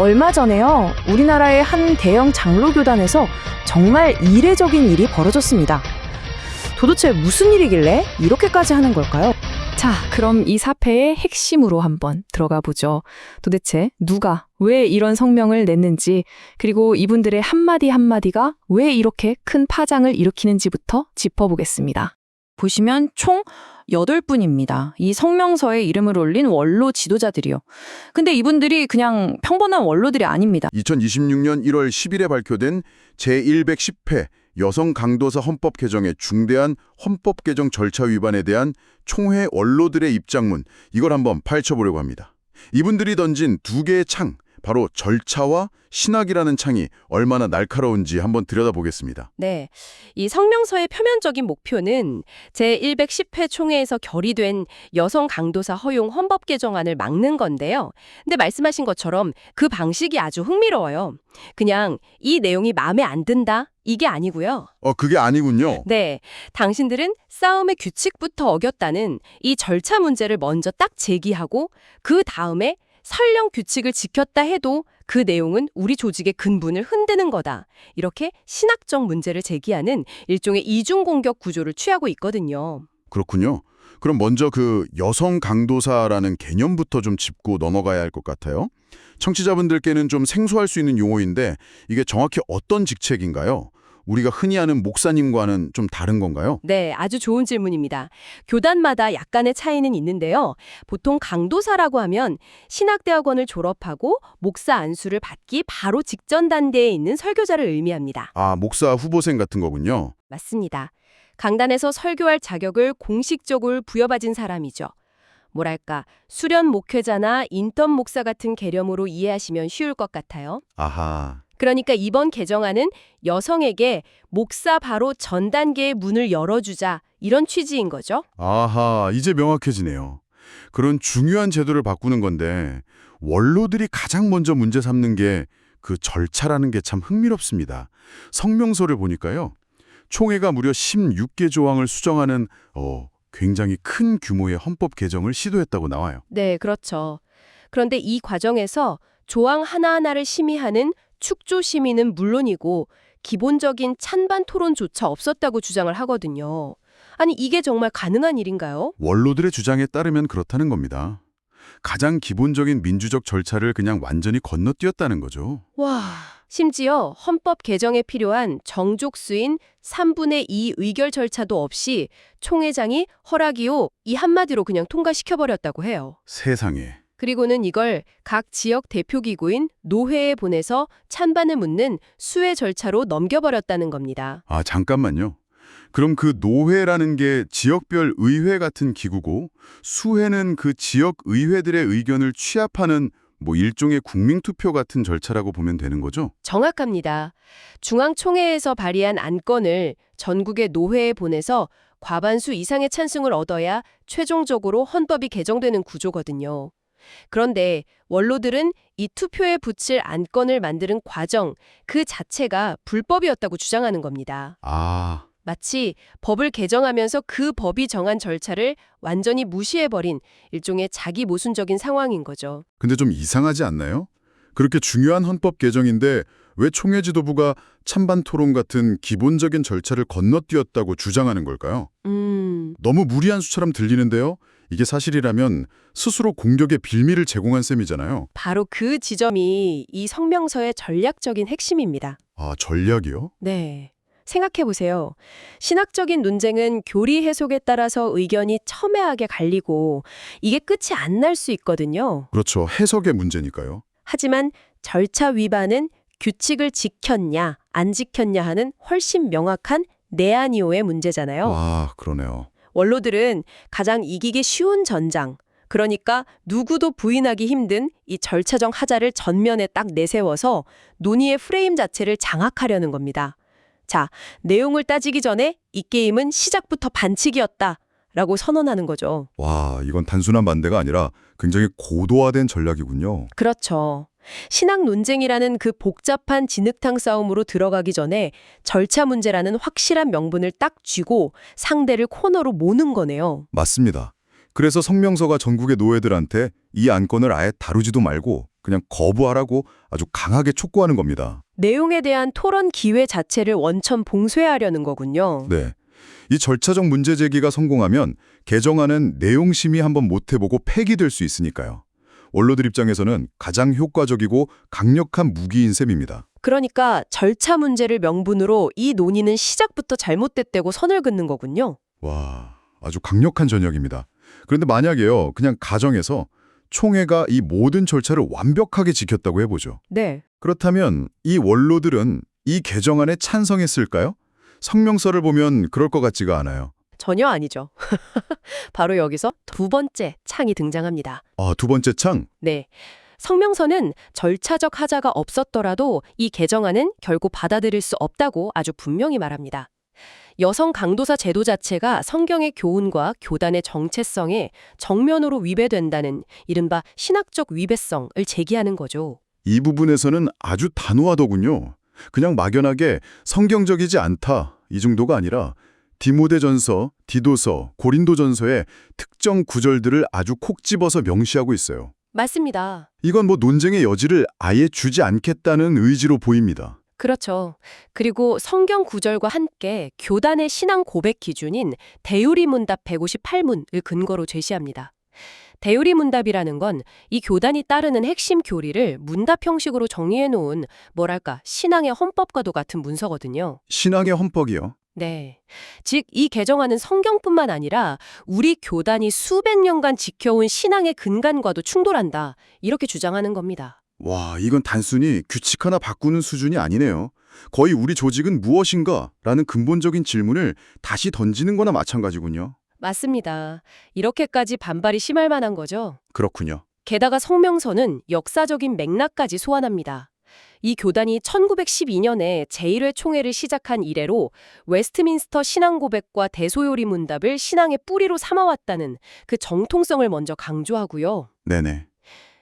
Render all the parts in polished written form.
얼마 전에요. 우리나라의 한 대형 장로교단에서 정말 이례적인 일이 벌어졌습니다. 도대체 무슨 일이길래 이렇게까지 하는 걸까요? 자, 그럼 이 사패의 핵심으로 한번 들어가 보죠. 도대체 누가, 왜 이런 성명을 냈는지, 그리고 이분들의 한마디 한마디가 왜 이렇게 큰 파장을 일으키는지부터 짚어보겠습니다. 보시면 총 8분입니다. 이 성명서에 이름을 올린 원로 지도자들이요. 근데 이분들이 그냥 평범한 원로들이 아닙니다. 2026년 1월 10일에 발표된 제110회 여성 강도사 헌법 개정의 중대한 헌법 개정 절차 위반에 대한 총회 원로들의 입장문, 이걸 한번 파헤쳐보려고 합니다. 이분들이 던진 두 개의 창, 바로 절차와 신학이라는 창이 얼마나 날카로운지 한번 들여다보겠습니다. 네, 이 성명서의 표면적인 목표는 제110회 총회에서 결의된 여성 강도사 허용 헌법 개정안을 막는 건데요. 근데 말씀하신 것처럼 그 방식이 아주 흥미로워요. 그냥 이 내용이 마음에 안 든다, 이게 아니고요. 그게 아니군요. 네, 당신들은 싸움의 규칙부터 어겼다는 이 절차 문제를 먼저 딱 제기하고 그 다음에 설령 규칙을 지켰다 해도 그 내용은 우리 조직의 근본을 흔드는 거다. 이렇게 신학적 문제를 제기하는 일종의 이중 공격 구조를 취하고 있거든요. 그렇군요. 그럼 먼저 그 여성 강도사라는 개념부터 좀 짚고 넘어가야 할 것 같아요. 청취자분들께는 좀 생소할 수 있는 용어인데 이게 정확히 어떤 직책인가요? 우리가 흔히 아는 목사님과는 좀 다른 건가요? 네, 아주 좋은 질문입니다. 교단마다 약간의 차이는 있는데요. 보통 강도사라고 하면 신학대학원을 졸업하고 목사 안수를 받기 바로 직전 단계에 있는 설교자를 의미합니다. 아, 목사 후보생 같은 거군요. 맞습니다. 강단에서 설교할 자격을 공식적으로 부여받은 사람이죠. 뭐랄까, 수련 목회자나 인턴 목사 같은 개념으로 이해하시면 쉬울 것 같아요. 아하. 그러니까 이번 개정안은 여성에게 목사 바로 전 단계의 문을 열어주자, 이런 취지인 거죠. 아하, 이제 명확해지네요. 그런 중요한 제도를 바꾸는 건데 원로들이 가장 먼저 문제 삼는 게 그 절차라는 게 참 흥미롭습니다. 성명서를 보니까요. 총회가 무려 16개 조항을 수정하는 굉장히 큰 규모의 헌법 개정을 시도했다고 나와요. 네, 그렇죠. 그런데 이 과정에서 조항 하나하나를 심의하는 축조 심의는 물론이고 기본적인 찬반 토론조차 없었다고 주장을 하거든요. 아니, 이게 정말 가능한 일인가요? 원로들의 주장에 따르면 그렇다는 겁니다. 가장 기본적인 민주적 절차를 그냥 완전히 건너뛰었다는 거죠. 와, 심지어 헌법 개정에 필요한 정족수인 3분의 2 의결 절차도 없이 총회장이 허락이요, 이 한마디로 그냥 통과시켜버렸다고 해요. 세상에. 그리고는 이걸 각 지역 대표기구인 노회에 보내서 찬반을 묻는 수회 절차로 넘겨버렸다는 겁니다. 아, 잠깐만요. 그럼 그 노회라는 게 지역별 의회 같은 기구고 수회는 그 지역 의회들의 의견을 취합하는 일종의 국민투표 같은 절차라고 보면 되는 거죠? 정확합니다. 중앙총회에서 발의한 안건을 전국의 노회에 보내서 과반수 이상의 찬승을 얻어야 최종적으로 헌법이 개정되는 구조거든요. 그런데 원로들은 이 투표에 붙일 안건을 만드는 과정, 그 자체가 불법이었다고 주장하는 겁니다. 아, 마치 법을 개정하면서 그 법이 정한 절차를 완전히 무시해버린 일종의 자기 모순적인 상황인 거죠. 근데 좀 이상하지 않나요? 그렇게 중요한 헌법 개정인데 왜 총회 지도부가 찬반 토론 같은 기본적인 절차를 건너뛰었다고 주장하는 걸까요? 너무 무리한 수처럼 들리는데요. 이게 사실이라면 스스로 공격의 빌미를 제공한 셈이잖아요. 바로 그 지점이 이 성명서의 전략적인 핵심입니다. 아, 전략이요? 네. 생각해보세요. 신학적인 논쟁은 교리 해석에 따라서 의견이 첨예하게 갈리고 이게 끝이 안 날 수 있거든요. 그렇죠. 해석의 문제니까요. 하지만 절차 위반은 규칙을 지켰냐 안 지켰냐 하는 훨씬 명확한 내아니오의 문제잖아요. 와, 그러네요. 원로들은 가장 이기기 쉬운 전장, 그러니까 누구도 부인하기 힘든 이 절차적 하자를 전면에 딱 내세워서 논의의 프레임 자체를 장악하려는 겁니다. 자, 내용을 따지기 전에 이 게임은 시작부터 반칙이었다 라고 선언하는 거죠. 와, 이건 단순한 반대가 아니라 굉장히 고도화된 전략이군요. 그렇죠. 신학 논쟁이라는 그 복잡한 진흙탕 싸움으로 들어가기 전에 절차 문제라는 확실한 명분을 딱 쥐고 상대를 코너로 모는 거네요. 맞습니다. 그래서 성명서가 전국의 노예들한테 이 안건을 아예 다루지도 말고 그냥 거부하라고 아주 강하게 촉구하는 겁니다. 내용에 대한 토론 기회 자체를 원천 봉쇄하려는 거군요. 네. 이 절차적 문제 제기가 성공하면 개정안은 내용 심의 한번 못 해보고 폐기될 수 있으니까요. 원로들 입장에서는 가장 효과적이고 강력한 무기인 셈입니다. 그러니까 절차 문제를 명분으로 이 논의는 시작부터 잘못됐다고 선을 긋는 거군요. 와, 아주 강력한 전략입니다. 그런데 만약에요, 그냥 가정에서 총회가 이 모든 절차를 완벽하게 지켰다고 해보죠. 네. 그렇다면 이 원로들은 이 개정안에 찬성했을까요? 성명서를 보면 그럴 것 같지가 않아요. 전혀 아니죠. 바로 여기서 두 번째 창이 등장합니다. 아, 두 번째 창? 네. 성명서는 절차적 하자가 없었더라도 이 개정안은 결국 받아들일 수 없다고 아주 분명히 말합니다. 여성 강도사 제도 자체가 성경의 교훈과 교단의 정체성에 정면으로 위배된다는 이른바 신학적 위배성을 제기하는 거죠. 이 부분에서는 아주 단호하더군요. 그냥 막연하게 성경적이지 않다 이 정도가 아니라 디모데전서, 디도서, 고린도전서의 특정 구절들을 아주 콕 집어서 명시하고 있어요. 맞습니다. 이건 뭐 논쟁의 여지를 아예 주지 않겠다는 의지로 보입니다. 그렇죠. 그리고 성경 구절과 함께 교단의 신앙 고백 기준인 대요리문답 158문을 근거로 제시합니다. 대요리문답이라는 건 이 교단이 따르는 핵심 교리를 문답 형식으로 정리해 놓은 뭐랄까 신앙의 헌법과도 같은 문서거든요. 신앙의 헌법이요. 네. 즉, 이 개정안은 성경뿐만 아니라 우리 교단이 수백 년간 지켜온 신앙의 근간과도 충돌한다. 이렇게 주장하는 겁니다. 와, 이건 단순히 규칙 하나 바꾸는 수준이 아니네요. 거의 우리 조직은 무엇인가? 라는 근본적인 질문을 다시 던지는 거나 마찬가지군요. 맞습니다. 이렇게까지 반발이 심할 만한 거죠. 그렇군요. 게다가 성명서는 역사적인 맥락까지 소환합니다. 이 교단이 1912년에 제1회 총회를 시작한 이래로 웨스트민스터 신앙고백과 대소요리 문답을 신앙의 뿌리로 삼아왔다는 그 정통성을 먼저 강조하고요. 네네.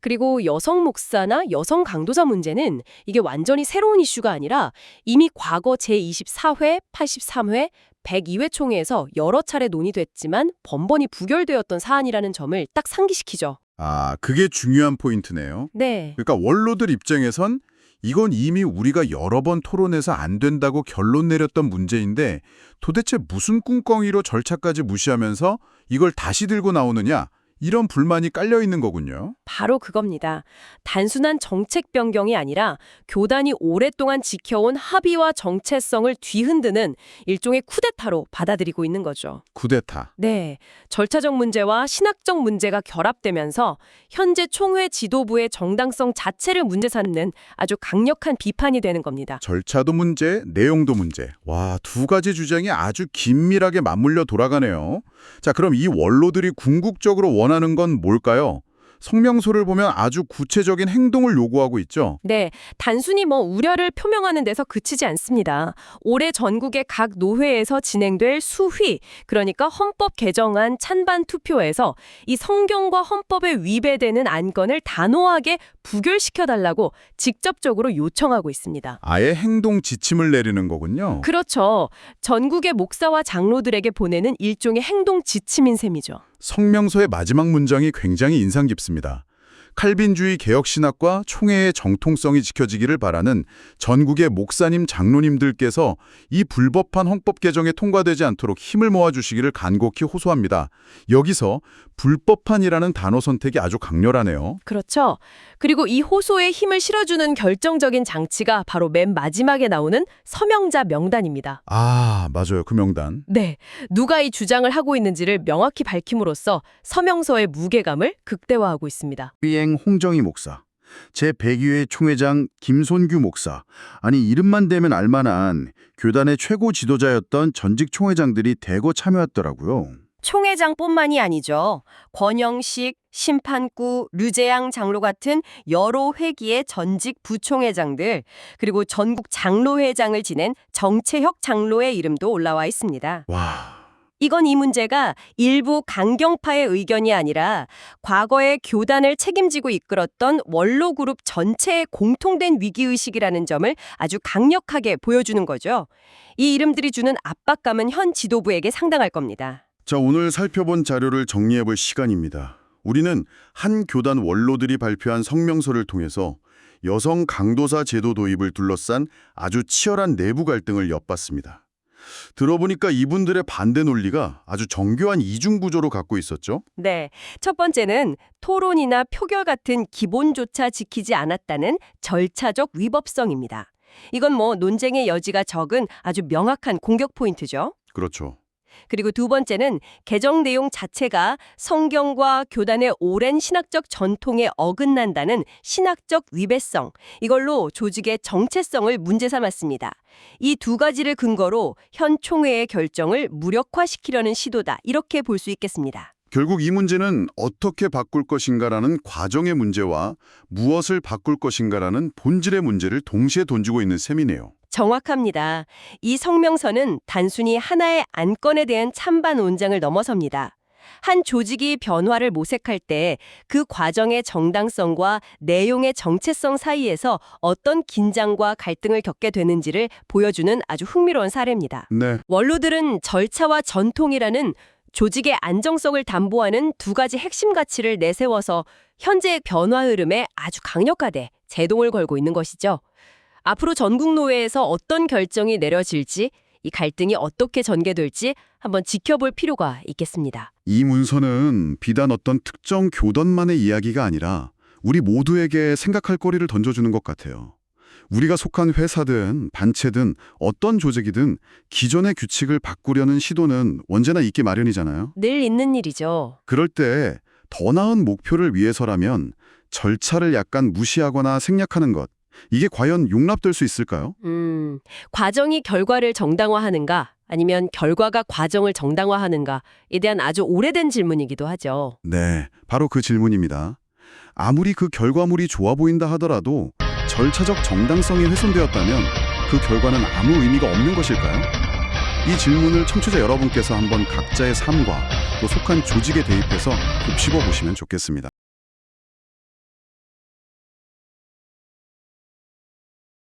그리고 여성 목사나 여성 강도자 문제는 이게 완전히 새로운 이슈가 아니라 이미 과거 제24회, 83회, 102회 총회에서 여러 차례 논의됐지만 번번이 부결되었던 사안이라는 점을 딱 상기시키죠. 아, 그게 중요한 포인트네요. 네. 그러니까 원로들 입장에선 이건 이미 우리가 여러 번 토론해서 안 된다고 결론 내렸던 문제인데 도대체 무슨 꿍꿍이로 절차까지 무시하면서 이걸 다시 들고 나오느냐? 이런 불만이 깔려 있는 거군요. 바로 그겁니다. 단순한 정책 변경이 아니라 교단이 오랫동안 지켜온 합의와 정체성을 뒤흔드는 일종의 쿠데타로 받아들이고 있는 거죠. 쿠데타. 네, 절차적 문제와 신학적 문제가 결합되면서 현재 총회 지도부의 정당성 자체를 문제 삼는 아주 강력한 비판이 되는 겁니다. 절차도 문제, 내용도 문제. 와, 두 가지 주장이 아주 긴밀하게 맞물려 돌아가네요. 자, 그럼 이 원로들이 궁극적으로 원하는 건 뭘까요? 성명서를 보면 아주 구체적인 행동을 요구하고 있죠. 네, 단순히 우려를 표명하는 데서 그치지 않습니다. 올해 전국의 각 노회에서 진행될 수휘, 그러니까 헌법 개정안 찬반 투표에서 이 성경과 헌법에 위배되는 안건을 단호하게 부결시켜달라고 직접적으로 요청하고 있습니다. 아예 행동 지침을 내리는 거군요. 그렇죠. 전국의 목사와 장로들에게 보내는 일종의 행동 지침인 셈이죠. 성명서의 마지막 문장이 굉장히 인상 깊습니다. 칼빈주의 개혁신학과 총회의 정통성이 지켜지기를 바라는 전국의 목사님, 장로님들께서 이 불법한 헌법 개정에 통과되지 않도록 힘을 모아주시기를 간곡히 호소합니다. 여기서 불법한이라는 단어 선택이 아주 강렬하네요. 그렇죠. 그리고 이 호소에 힘을 실어주는 결정적인 장치가 바로 맨 마지막에 나오는 서명자 명단입니다. 아, 맞아요. 그 명단. 네, 누가 이 주장을 하고 있는지를 명확히 밝힘으로써 서명서의 무게감을 극대화하고 있습니다. 비행 홍정희 목사, 제102회 총회장 김손규 목사, 아니 이름만 대면 알만한 교단의 최고 지도자였던 전직 총회장들이 대거 참여했더라고요. 총회장뿐만이 아니죠. 권영식, 심판구, 류재양 장로 같은 여러 회기의 전직 부총회장들, 그리고 전국 장로회장을 지낸 정채혁 장로의 이름도 올라와 있습니다. 와, 이건 이 문제가 일부 강경파의 의견이 아니라 과거에 교단을 책임지고 이끌었던 원로 그룹 전체의 공통된 위기의식이라는 점을 아주 강력하게 보여주는 거죠. 이 이름들이 주는 압박감은 현 지도부에게 상당할 겁니다. 자, 오늘 살펴본 자료를 정리해볼 시간입니다. 우리는 한 교단 원로들이 발표한 성명서를 통해서 여성 강도사 제도 도입을 둘러싼 아주 치열한 내부 갈등을 엿봤습니다. 들어보니까 이분들의 반대 논리가 아주 정교한 이중 구조로 갖고 있었죠. 네. 첫 번째는 토론이나 표결 같은 기본조차 지키지 않았다는 절차적 위법성입니다. 이건 논쟁의 여지가 적은 아주 명확한 공격 포인트죠. 그렇죠. 그리고 두 번째는 개정 내용 자체가 성경과 교단의 오랜 신학적 전통에 어긋난다는 신학적 위배성, 이걸로 조직의 정체성을 문제 삼았습니다. 이 두 가지를 근거로 현 총회의 결정을 무력화시키려는 시도다, 이렇게 볼 수 있겠습니다. 결국 이 문제는 어떻게 바꿀 것인가라는 과정의 문제와 무엇을 바꿀 것인가라는 본질의 문제를 동시에 던지고 있는 셈이네요. 정확합니다. 이 성명서는 단순히 하나의 안건에 대한 찬반 논쟁을 넘어섭니다. 한 조직이 변화를 모색할 때 그 과정의 정당성과 내용의 정체성 사이에서 어떤 긴장과 갈등을 겪게 되는지를 보여주는 아주 흥미로운 사례입니다. 네. 원로들은 절차와 전통이라는 조직의 안정성을 담보하는 두 가지 핵심 가치를 내세워서 현재의 변화 흐름에 아주 강력하게 제동을 걸고 있는 것이죠. 앞으로 전국 노회에서 어떤 결정이 내려질지, 이 갈등이 어떻게 전개될지 한번 지켜볼 필요가 있겠습니다. 이 문서는 비단 어떤 특정 교단만의 이야기가 아니라 우리 모두에게 생각할 거리를 던져주는 것 같아요. 우리가 속한 회사든 단체든 어떤 조직이든 기존의 규칙을 바꾸려는 시도는 언제나 있기 마련이잖아요. 늘 있는 일이죠. 그럴 때 더 나은 목표를 위해서라면 절차를 약간 무시하거나 생략하는 것, 이게 과연 용납될 수 있을까요? 과정이 결과를 정당화하는가, 아니면 결과가 과정을 정당화하는가에 대한 아주 오래된 질문이기도 하죠. 네, 바로 그 질문입니다. 아무리 그 결과물이 좋아 보인다 하더라도 절차적 정당성이 훼손되었다면 그 결과는 아무 의미가 없는 것일까요? 이 질문을 청취자 여러분께서 한번 각자의 삶과 또 속한 조직에 대입해서 곱씹어 보시면 좋겠습니다.